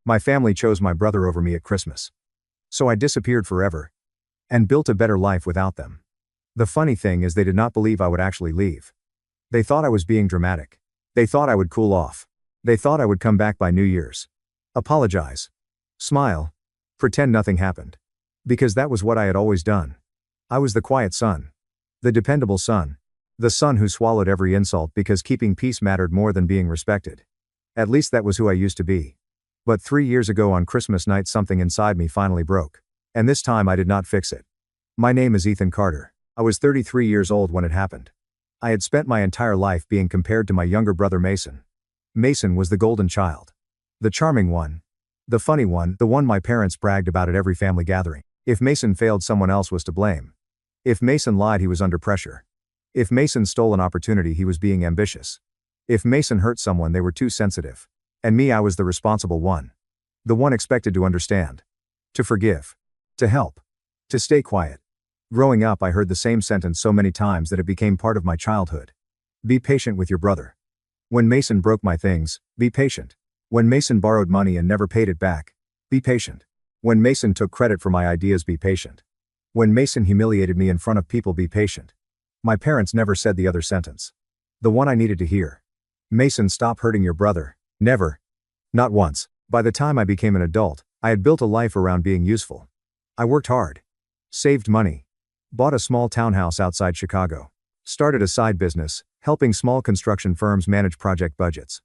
My family chose my brother over me at Christmas. So I disappeared forever and built a better life without them. The funny thing is they did not believe I would actually leave. They thought I was being dramatic. They thought I would cool off. They thought I would come back by New Year's. Apologize. Smile. Pretend nothing happened. Because that was what I had always done. I was the quiet son. The dependable son. The son who swallowed every insult because keeping peace mattered more than being respected. At least that was who I used to be. But 3 years ago on Christmas night something inside me finally broke. And this time I did not fix it. My name is Ethan Carter. I was 33 years old when it happened. I had spent my entire life being compared to my younger brother Mason. Mason was the golden child. The charming one. The funny one, the one my parents bragged about at every family gathering. If Mason failed, someone else was to blame. If Mason lied, he was under pressure. If Mason stole an opportunity, he was being ambitious. If Mason hurt someone, they were too sensitive. And me, I was the responsible one. The one expected to understand. To forgive. To help. To stay quiet. Growing up, I heard the same sentence so many times that it became part of my childhood. Be patient with your brother. When Mason broke my things, be patient. When Mason borrowed money and never paid it back, be patient. When Mason took credit for my ideas, be patient. When Mason humiliated me in front of people, be patient. My parents never said the other sentence. The one I needed to hear. Mason, stop hurting your brother. Never. Not once. By the time I became an adult, I had built a life around being useful. I worked hard. Saved money. Bought a small townhouse outside Chicago. Started a side business, helping small construction firms manage project budgets.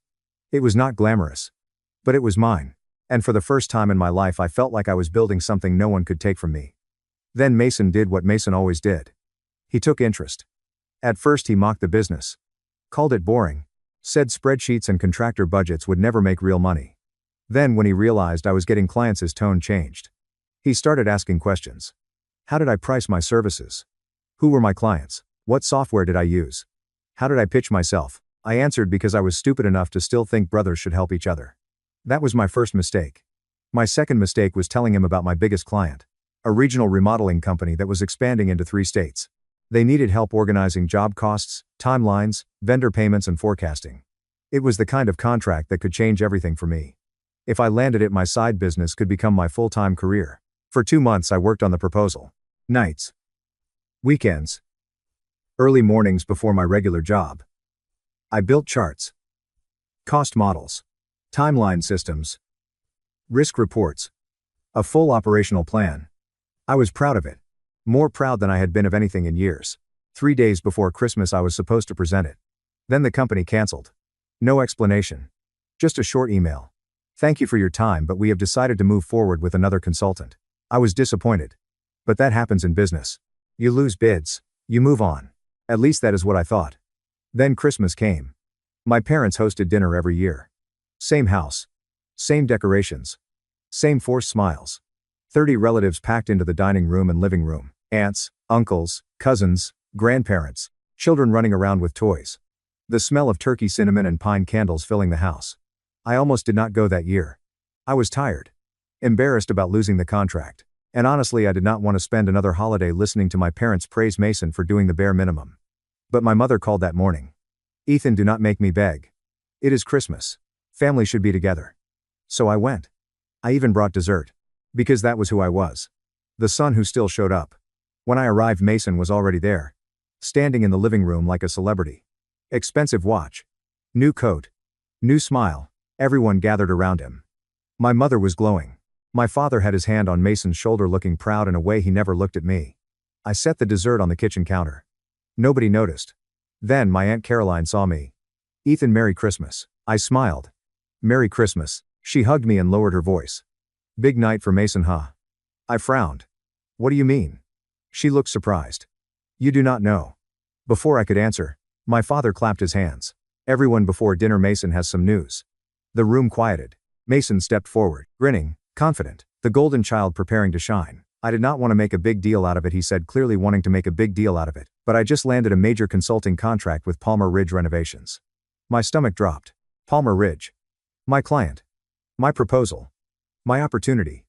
It was not glamorous. But it was mine. And for the first time in my life, I felt like I was building something no one could take from me. Then Mason did what Mason always did. He took interest. At first he mocked the business. Called it boring. Said spreadsheets and contractor budgets would never make real money. Then when he realized I was getting clients, his tone changed. He started asking questions. How did I price my services? Who were my clients? What software did I use? How did I pitch myself? I answered because I was stupid enough to still think brothers should help each other. That was my first mistake. My second mistake was telling him about my biggest client. A regional remodeling company that was expanding into 3 states. They needed help organizing job costs, timelines, vendor payments, and forecasting. It was the kind of contract that could change everything for me. If I landed it, my side business could become my full-time career. For 2 months I worked on the proposal. Nights. Weekends. Early mornings before my regular job. I built charts. Cost models. Timeline systems. Risk reports. A full operational plan. I was proud of it. More proud than I had been of anything in years. 3 days before Christmas I was supposed to present it. Then the company canceled. No explanation. Just a short email. Thank you for your time, but we have decided to move forward with another consultant. I was disappointed. But that happens in business. You lose bids. You move on. At least that is what I thought. Then Christmas came. My parents hosted dinner every year. Same house. Same decorations. Same forced smiles. 30 relatives packed into the dining room and living room. Aunts, uncles, cousins, grandparents, children running around with toys. The smell of turkey, cinnamon, and pine candles filling the house. I almost did not go that year. I was tired. Embarrassed about losing the contract. And honestly, I did not want to spend another holiday listening to my parents praise Mason for doing the bare minimum. But my mother called that morning. Ethan, do not make me beg. It is Christmas. Family should be together. So I went. I even brought dessert. Because that was who I was. The son who still showed up. When I arrived, Mason was already there. Standing in the living room like a celebrity. Expensive watch. New coat. New smile. Everyone gathered around him. My mother was glowing. My father had his hand on Mason's shoulder, looking proud in a way he never looked at me. I set the dessert on the kitchen counter. Nobody noticed. Then my Aunt Caroline saw me. Ethan, Merry Christmas. I smiled. Merry Christmas. She hugged me and lowered her voice. Big night for Mason, huh? I frowned. What do you mean? She looked surprised. You do not know. Before I could answer, my father clapped his hands. Everyone, before dinner, Mason has some news. The room quieted. Mason stepped forward, grinning, confident, the golden child preparing to shine. I did not want to make a big deal out of it, he said, clearly wanting to make a big deal out of it, but I just landed a major consulting contract with Palmer Ridge Renovations. My stomach dropped. Palmer Ridge. My client. My proposal. My opportunity.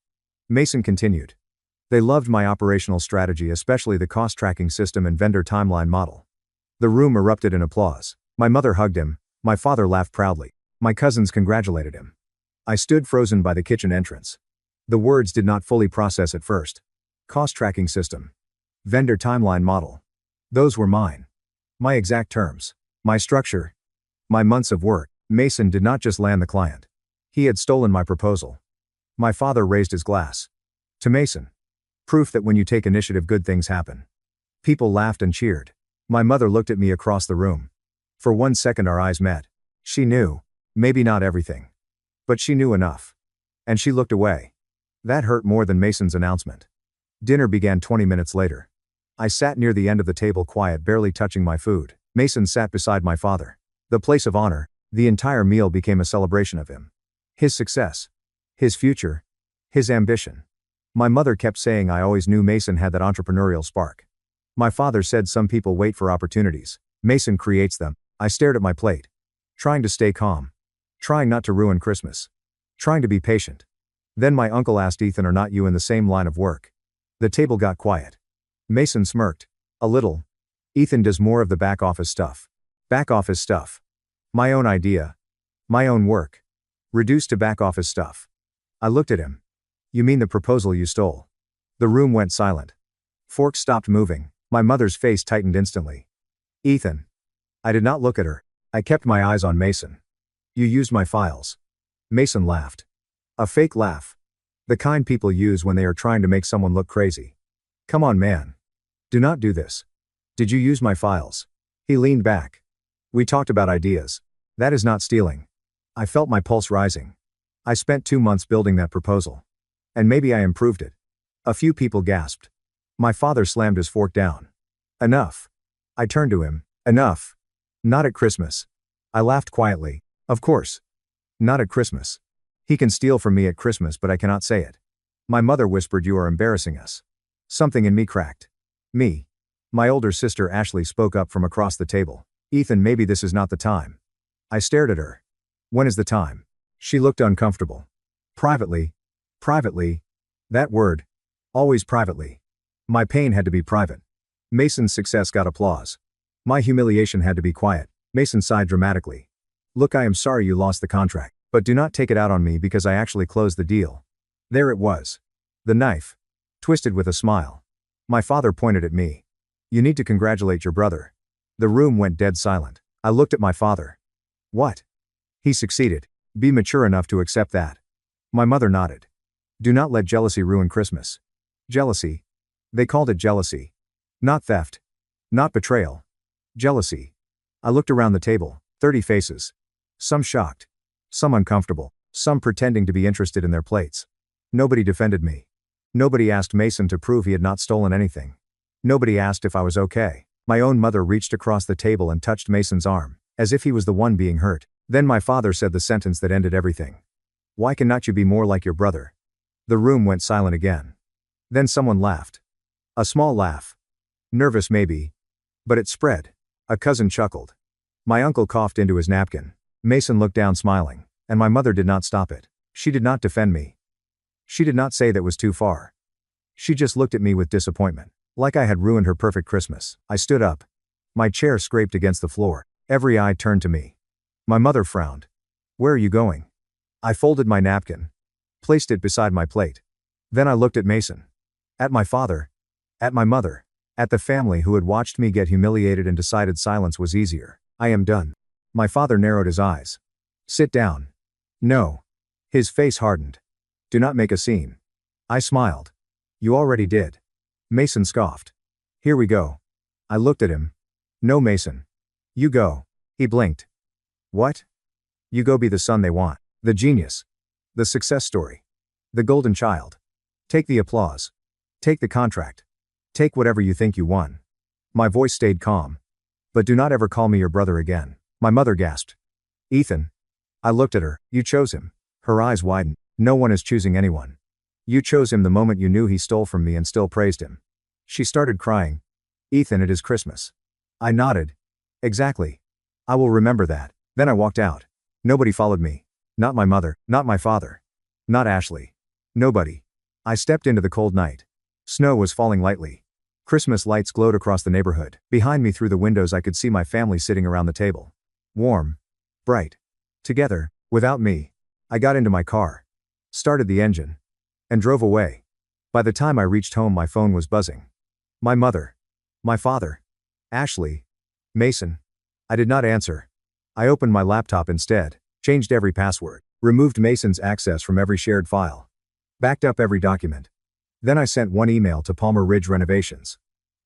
Mason continued. They loved my operational strategy, especially the cost tracking system and vendor timeline model. The room erupted in applause. My mother hugged him. My father laughed proudly. My cousins congratulated him. I stood frozen by the kitchen entrance. The words did not fully process at first. Cost tracking system. Vendor timeline model. Those were mine. My exact terms. My structure. My months of work. Mason did not just land the client. He had stolen my proposal. My father raised his glass. To Mason. Proof that when you take initiative, good things happen. People laughed and cheered. My mother looked at me across the room. For 1 second our eyes met. She knew. Maybe not everything. But she knew enough. And she looked away. That hurt more than Mason's announcement. Dinner began 20 minutes later. I sat near the end of the table, quiet, barely touching my food. Mason sat beside my father. The place of honor. The entire meal became a celebration of him. His success. His future. His ambition. My mother kept saying I always knew Mason had that entrepreneurial spark. My father said some people wait for opportunities. Mason creates them. I stared at my plate. Trying to stay calm. Trying not to ruin Christmas. Trying to be patient. Then my uncle asked, Ethan, are not you in the same line of work? The table got quiet. Mason smirked. A little. Ethan does more of the back office stuff. Back office stuff. My own idea. My own work. Reduced to back office stuff. I looked at him. You mean the proposal you stole? The room went silent. Forks stopped moving. My mother's face tightened instantly. Ethan. I did not look at her. I kept my eyes on Mason. You used my files. Mason laughed. A fake laugh. The kind people use when they are trying to make someone look crazy. Come on, man. Do not do this. Did you use my files? He leaned back. We talked about ideas. That is not stealing. I felt my pulse rising. I spent 2 months building that proposal. And maybe I improved it. A few people gasped. My father slammed his fork down. Enough. I turned to him. Enough. Not at Christmas. I laughed quietly. Of course. Not at Christmas. He can steal from me at Christmas, but I cannot say it. My mother whispered, you are embarrassing us. Something in me cracked. Me. My older sister Ashley spoke up from across the table. Ethan, maybe this is not the time. I stared at her. When is the time? She looked uncomfortable. Privately. Privately. That word. Always privately. My pain had to be private. Mason's success got applause. My humiliation had to be quiet. Mason sighed dramatically. Look, I am sorry you lost the contract, but do not take it out on me because I actually closed the deal. There it was. The knife. Twisted with a smile. My father pointed at me. You need to congratulate your brother. The room went dead silent. I looked at my father. What? He succeeded. Be mature enough to accept that. My mother nodded. Do not let jealousy ruin Christmas. Jealousy. They called it jealousy. Not theft. Not betrayal. Jealousy. I looked around the table, 30 faces. Some shocked. Some uncomfortable. Some pretending to be interested in their plates. Nobody defended me. Nobody asked Mason to prove he had not stolen anything. Nobody asked if I was okay. My own mother reached across the table and touched Mason's arm, as if he was the one being hurt. Then my father said the sentence that ended everything. Why cannot you be more like your brother? The room went silent again. Then someone laughed. A small laugh. Nervous maybe. But it spread. A cousin chuckled. My uncle coughed into his napkin. Mason looked down smiling, and my mother did not stop it. She did not defend me. She did not say that was too far. She just looked at me with disappointment, like I had ruined her perfect Christmas. I stood up. My chair scraped against the floor. Every eye turned to me. My mother frowned. Where are you going? I folded my napkin. Placed it beside my plate. Then I looked at Mason. At my father. At my mother. At the family who had watched me get humiliated and decided silence was easier. I am done. My father narrowed his eyes. Sit down. No. His face hardened. Do not make a scene. I smiled. You already did. Mason scoffed. Here we go. I looked at him. No, Mason. You go. He blinked. What? You go be the son they want. The genius. The success story. The golden child. Take the applause. Take the contract. Take whatever you think you won. My voice stayed calm. But do not ever call me your brother again. My mother gasped. Ethan. I looked at her. You chose him. Her eyes widened. No one is choosing anyone. You chose him the moment you knew he stole from me and still praised him. She started crying. Ethan, it is Christmas. I nodded. Exactly. I will remember that. Then I walked out. Nobody followed me. Not my mother, not my father. Not Ashley. Nobody. I stepped into the cold night. Snow was falling lightly. Christmas lights glowed across the neighborhood. Behind me through the windows I could see my family sitting around the table. Warm. Bright. Together, without me. I got into my car, started the engine, and drove away. By the time I reached home, my phone was buzzing. My mother. My father. Ashley. Mason. I did not answer. I opened my laptop instead, changed every password, removed Mason's access from every shared file, backed up every document. Then I sent one email to Palmer Ridge Renovations.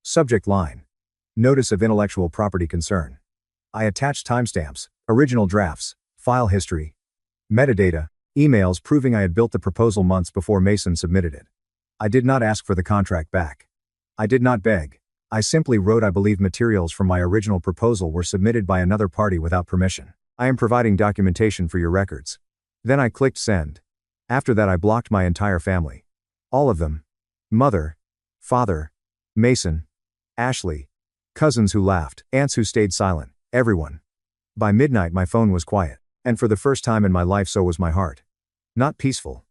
Subject line: Notice of intellectual property concern. I attached timestamps, original drafts, file history, metadata, emails proving I had built the proposal months before Mason submitted it. I did not ask for the contract back. I did not beg. I simply wrote I believe materials from my original proposal were submitted by another party without permission. I am providing documentation for your records. Then I clicked send. After that I blocked my entire family. All of them. Mother, father, Mason, Ashley, cousins who laughed, aunts who stayed silent, everyone. By midnight my phone was quiet, and for the first time in my life so was my heart. Not peaceful.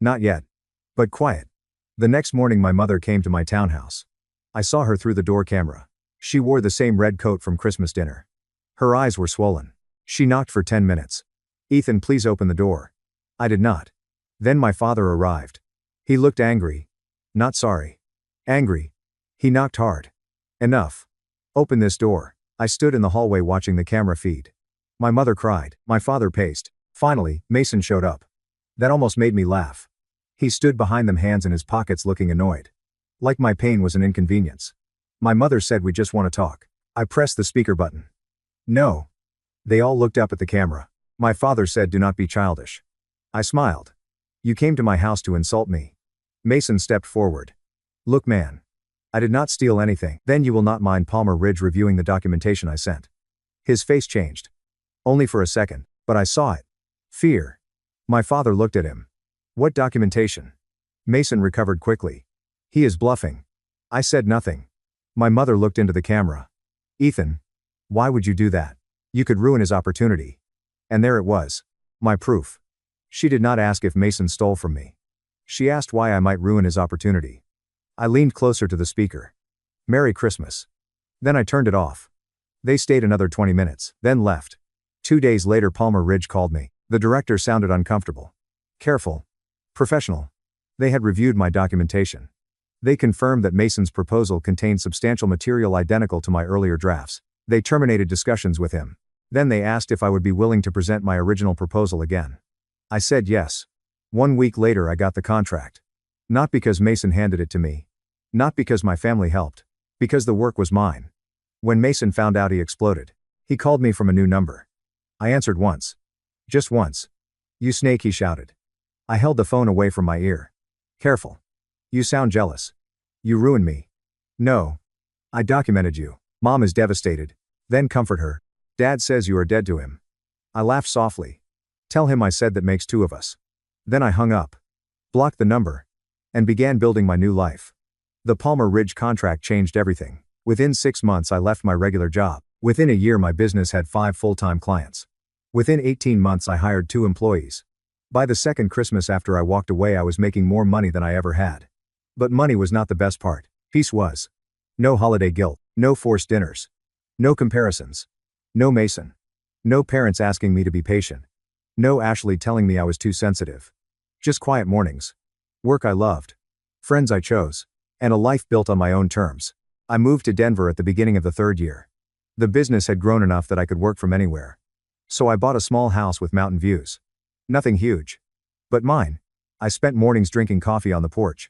Not yet. But quiet. The next morning my mother came to my townhouse. I saw her through the door camera. She wore the same red coat from Christmas dinner. Her eyes were swollen. She knocked for 10 minutes. Ethan, please open the door. I did not. Then my father arrived. He looked angry. Not sorry. Angry. He knocked hard. Enough. Open this door. I stood in the hallway watching the camera feed. My mother cried. My father paced. Finally, Mason showed up. That almost made me laugh. He stood behind them, hands in his pockets, looking annoyed. Like my pain was an inconvenience. My mother said, we just want to talk. I pressed the speaker button. No. They all looked up at the camera. My father said, do not be childish. I smiled. You came to my house to insult me. Mason stepped forward. Look, man. I did not steal anything. Then you will not mind Palmer Ridge reviewing the documentation I sent. His face changed. Only for a second, but I saw it. Fear. My father looked at him. What documentation? Mason recovered quickly. He is bluffing. I said nothing. My mother looked into the camera. Ethan. Why would you do that? You could ruin his opportunity. And there it was. My proof. She did not ask if Mason stole from me. She asked why I might ruin his opportunity. I leaned closer to the speaker. Merry Christmas. Then I turned it off. They stayed another 20 minutes, then left. 2 days later Palmer Ridge called me. The director sounded uncomfortable. Careful. Professional. They had reviewed my documentation. They confirmed that Mason's proposal contained substantial material identical to my earlier drafts. They terminated discussions with him. Then they asked if I would be willing to present my original proposal again. I said yes. 1 week later I got the contract. Not because Mason handed it to me. Not because my family helped. Because the work was mine. When Mason found out, he exploded. He called me from a new number. I answered once. Just once. You snake, he shouted. I held the phone away from my ear. Careful. You sound jealous. You ruined me. No. I documented you. Mom is devastated. Then comfort her. Dad says you are dead to him. I laughed softly. Tell him I said that makes two of us. Then I hung up. Blocked the number. And began building my new life. The Palmer Ridge contract changed everything. Within 6 months I left my regular job. Within a year my business had 5 full-time clients. Within 18 months I hired 2 employees. By the second Christmas after I walked away I was making more money than I ever had. But money was not the best part. Peace was. No holiday guilt. No forced dinners. No comparisons. No Mason. No parents asking me to be patient. No Ashley telling me I was too sensitive. Just quiet mornings. Work I loved. Friends I chose. And a life built on my own terms. I moved to Denver at the beginning of the 3rd year. The business had grown enough that I could work from anywhere. So I bought a small house with mountain views. Nothing huge. But mine. I spent mornings drinking coffee on the porch.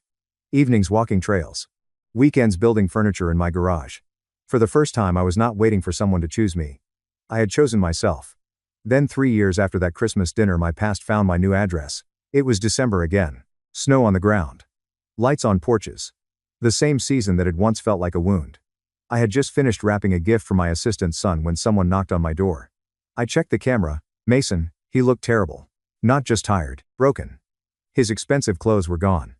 Evenings walking trails. Weekends building furniture in my garage. For the first time I was not waiting for someone to choose me. I had chosen myself. Then 3 years after that Christmas dinner my past found my new address. It was December again. Snow on the ground. Lights on porches. The same season that had once felt like a wound. I had just finished wrapping a gift for my assistant's son when someone knocked on my door. I checked the camera. Mason. He looked terrible. Not just tired, broken. His expensive clothes were gone.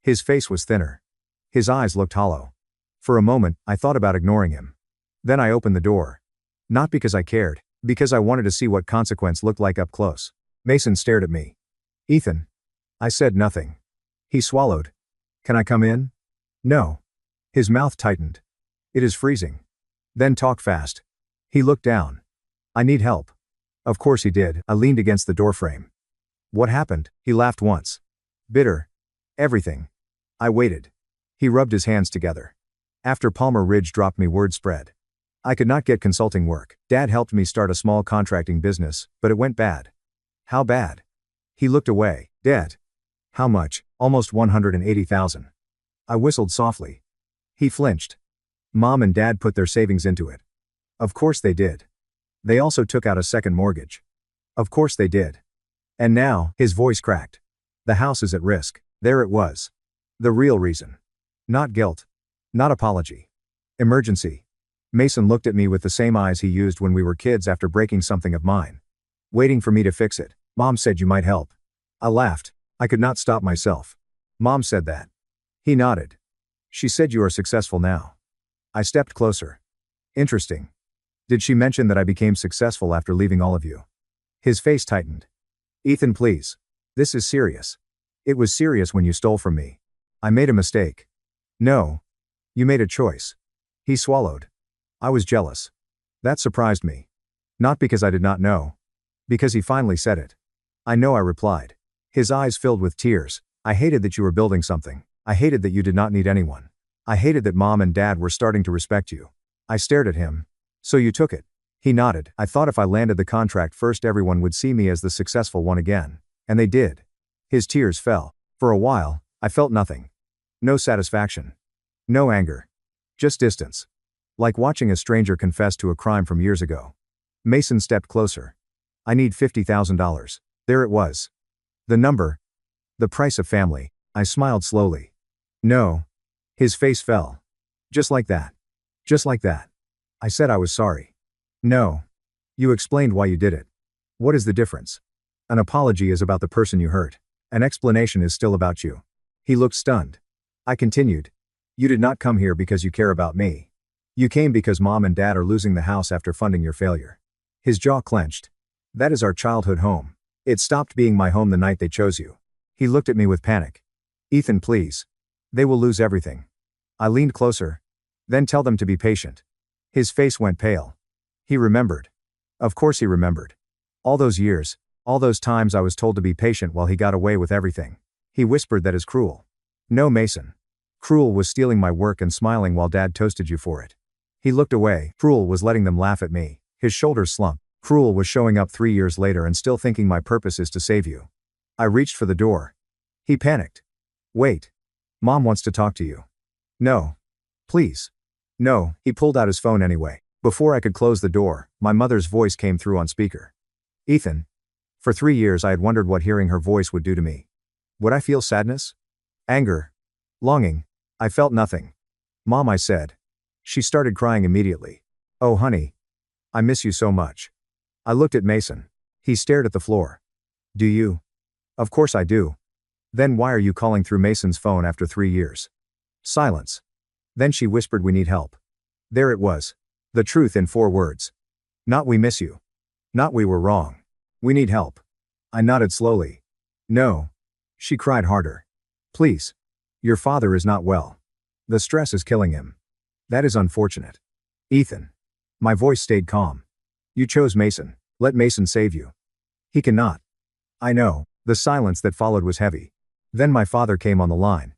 His face was thinner. His eyes looked hollow. For a moment, I thought about ignoring him. Then I opened the door. Not because I cared, because I wanted to see what consequence looked like up close. Mason stared at me. Ethan. I said nothing. He swallowed. Can I come in? No. His mouth tightened. It is freezing. Then talk fast. He looked down. I need help. Of course he did. I leaned against the doorframe. What happened? He laughed once. Bitter. Everything. I waited. He rubbed his hands together. After Palmer Ridge dropped me, word spread. I could not get consulting work. Dad helped me start a small contracting business, but it went bad. How bad? He looked away. Debt. How much? Almost 180,000. I whistled softly. He flinched. Mom and Dad put their savings into it. Of course they did. They also took out a second mortgage. Of course they did. And now, his voice cracked. The house is at risk. There it was. The real reason. Not guilt. Not apology. Emergency. Mason looked at me with the same eyes he used when we were kids after breaking something of mine. Waiting for me to fix it. Mom said you might help. I laughed. I could not stop myself. Mom said that. He nodded. She said you are successful now. I stepped closer. Interesting. Did she mention that I became successful after leaving all of you? His face tightened. Ethan, please. This is serious. It was serious when you stole from me. I made a mistake. No. You made a choice. He swallowed. I was jealous. That surprised me. Not because I did not know. Because he finally said it. I know, I replied. His eyes filled with tears. I hated that you were building something. I hated that you did not need anyone. I hated that Mom and Dad were starting to respect you. I stared at him. So you took it. He nodded. I thought if I landed the contract first, everyone would see me as the successful one again. And they did. His tears fell. For a while, I felt nothing. No satisfaction. No anger. Just distance. Like watching a stranger confess to a crime from years ago. Mason stepped closer. I need $50,000. There it was. The number. The price of family. I smiled slowly. No. His face fell. Just like that. Just like that. I said I was sorry. No. You explained why you did it. What is the difference? An apology is about the person you hurt. An explanation is still about you. He looked stunned. I continued. You did not come here because you care about me. You came because Mom and Dad are losing the house after funding your failure. His jaw clenched. That is our childhood home. It stopped being my home the night they chose you. He looked at me with panic. Ethan, please. They will lose everything. I leaned closer. Then tell them to be patient. His face went pale. He remembered. Of course he remembered. All those years, all those times I was told to be patient while he got away with everything. He whispered that is cruel. No, Mason. Cruel was stealing my work and smiling while Dad toasted you for it. He looked away. Cruel was letting them laugh at me. His shoulders slumped. Cruel was showing up 3 years later and still thinking my purpose is to save you. I reached for the door. He panicked. Wait. Mom wants to talk to you. No. Please. No. He pulled out his phone anyway. Before I could close the door, my mother's voice came through on speaker. Ethan. For 3 years I had wondered what hearing her voice would do to me. Would I feel sadness? Anger? Longing? I felt nothing. Mom, I said. She started crying immediately. Oh honey. I miss you so much. I looked at Mason. He stared at the floor. Do you? Of course I do. Then why are you calling through Mason's phone after 3 years? Silence. Then she whispered, we need help. There it was. The truth in 4 words. Not we miss you. Not we were wrong. We need help. I nodded slowly. No. She cried harder. Please. Your father is not well. The stress is killing him. That is unfortunate. Ethan. My voice stayed calm. You chose Mason. Let Mason save you. He cannot. I know. The silence that followed was heavy. Then my father came on the line.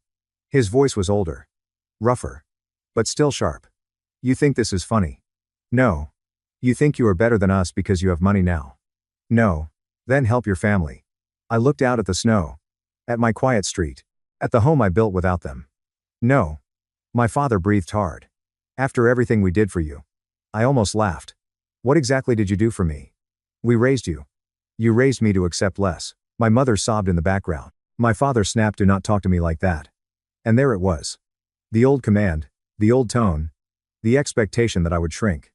His voice was older. Rougher. But still sharp. You think this is funny? No. You think you are better than us because you have money now? No. Then help your family. I looked out at the snow. At my quiet street. At the home I built without them. No. My father breathed hard. After everything we did for you. I almost laughed. What exactly did you do for me? We raised you. You raised me to accept less. My mother sobbed in the background. My father snapped, do not talk to me like that. And there it was. The old command, the old tone, the expectation that I would shrink.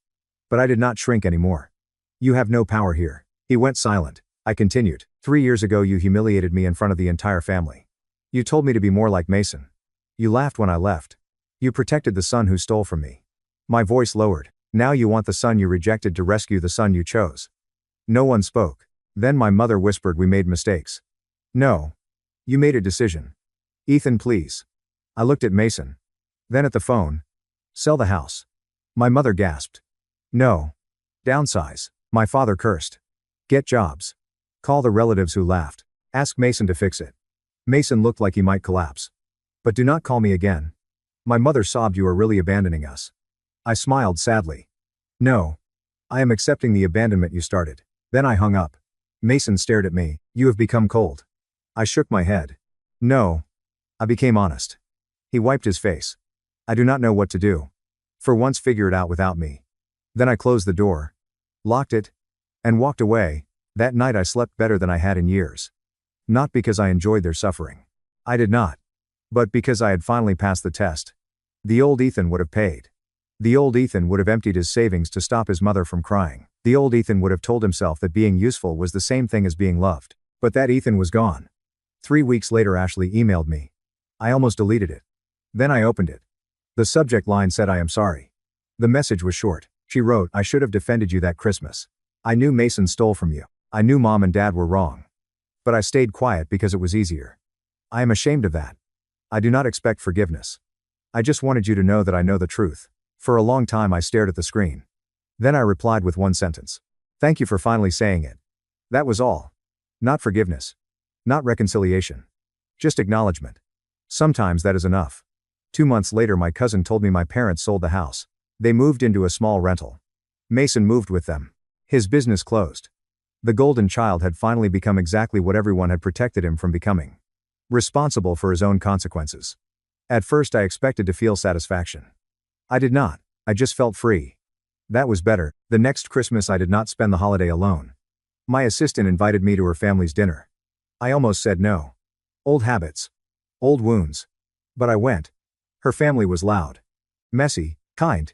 But I did not shrink anymore. You have no power here. He went silent. I continued. 3 years ago you humiliated me in front of the entire family. You told me to be more like Mason. You laughed when I left. You protected the son who stole from me. My voice lowered. Now you want the son you rejected to rescue the son you chose. No one spoke. Then my mother whispered, we made mistakes. No. You made a decision. Ethan, please. I looked at Mason. Then at the phone. Sell the house. My mother gasped. No. Downsize. My father cursed. Get jobs. Call the relatives who laughed. Ask Mason to fix it. Mason looked like he might collapse. But do not call me again. My mother sobbed. You are really abandoning us. I smiled sadly. No. I am accepting the abandonment you started. Then I hung up. Mason stared at me. You have become cold. I shook my head. No. I became honest. He wiped his face. I do not know what to do. For once figure it out without me. Then I closed the door, locked it, and walked away. That night I slept better than I had in years. Not because I enjoyed their suffering. I did not. But because I had finally passed the test. The old Ethan would have paid. The old Ethan would have emptied his savings to stop his mother from crying. The old Ethan would have told himself that being useful was the same thing as being loved. But that Ethan was gone. 3 weeks later Ashley emailed me. I almost deleted it. Then I opened it. The subject line said I am sorry. The message was short. She wrote, I should have defended you that Christmas. I knew Mason stole from you. I knew Mom and Dad were wrong. But I stayed quiet because it was easier. I am ashamed of that. I do not expect forgiveness. I just wanted you to know that I know the truth. For a long time I stared at the screen. Then I replied with one sentence. Thank you for finally saying it. That was all. Not forgiveness. Not reconciliation. Just acknowledgement. Sometimes that is enough. 2 months later my cousin told me my parents sold the house. They moved into a small rental. Mason moved with them. His business closed. The golden child had finally become exactly what everyone had protected him from becoming. Responsible for his own consequences. At first I expected to feel satisfaction. I did not. I just felt free. That was better. The next Christmas I did not spend the holiday alone. My assistant invited me to her family's dinner. I almost said no. Old habits. Old wounds. But I went. Her family was loud. Messy. Kind.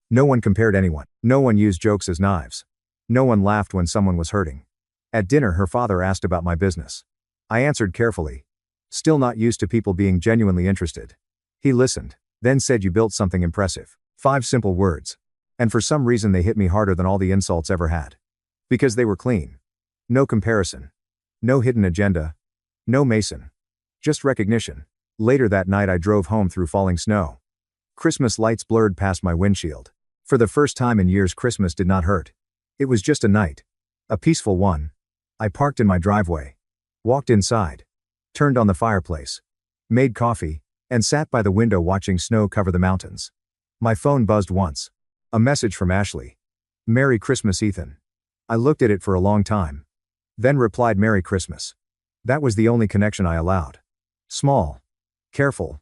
No one compared anyone. No one used jokes as knives. No one laughed when someone was hurting. At dinner her father asked about my business. I answered carefully. Still not used to people being genuinely interested. He listened. Then said you built something impressive. 5 simple words. And for some reason they hit me harder than all the insults ever had. Because they were clean. No comparison. No hidden agenda. No Mason. Just recognition. Later that night I drove home through falling snow. Christmas lights blurred past my windshield. For the first time in years Christmas did not hurt. It was just a night. A peaceful one. I parked in my driveway. Walked inside. Turned on the fireplace. Made coffee. And sat by the window watching snow cover the mountains. My phone buzzed once. A message from Ashley. Merry Christmas, Ethan. I looked at it for a long time. Then replied Merry Christmas. That was the only connection I allowed. Small. Careful.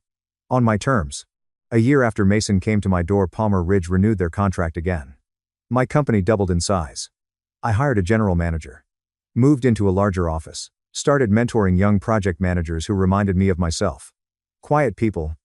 On my terms. A year after Mason came to my door Palmer Ridge renewed their contract again. My company doubled in size. I hired a general manager. Moved into a larger office. Started mentoring young project managers who reminded me of myself. Quiet people.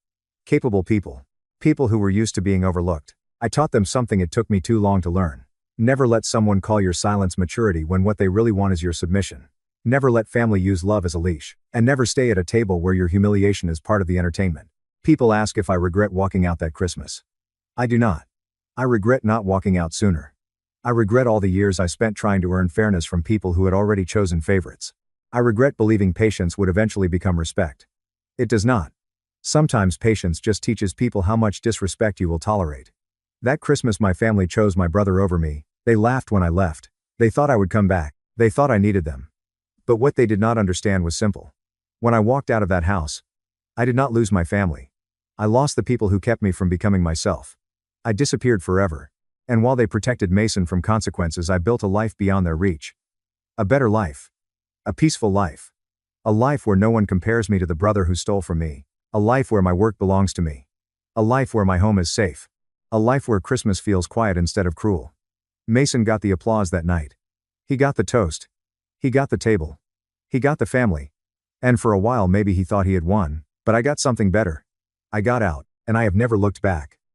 Capable people. People who were used to being overlooked. I taught them something it took me too long to learn. Never let someone call your silence maturity when what they really want is your submission. Never let family use love as a leash. And never stay at a table where your humiliation is part of the entertainment. People ask if I regret walking out that Christmas. I do not. I regret not walking out sooner. I regret all the years I spent trying to earn fairness from people who had already chosen favorites. I regret believing patience would eventually become respect. It does not. Sometimes patience just teaches people how much disrespect you will tolerate. That Christmas my family chose my brother over me. They laughed when I left. They thought I would come back. They thought I needed them. But what they did not understand was simple. When I walked out of that house, I did not lose my family. I lost the people who kept me from becoming myself. I disappeared forever. And while they protected Mason from consequences, I built a life beyond their reach. A better life. A peaceful life. A life where no one compares me to the brother who stole from me. A life where my work belongs to me. A life where my home is safe. A life where Christmas feels quiet instead of cruel. Mason got the applause that night. He got the toast. He got the table. He got the family. And for a while maybe he thought he had won, but I got something better. I got out, and I have never looked back.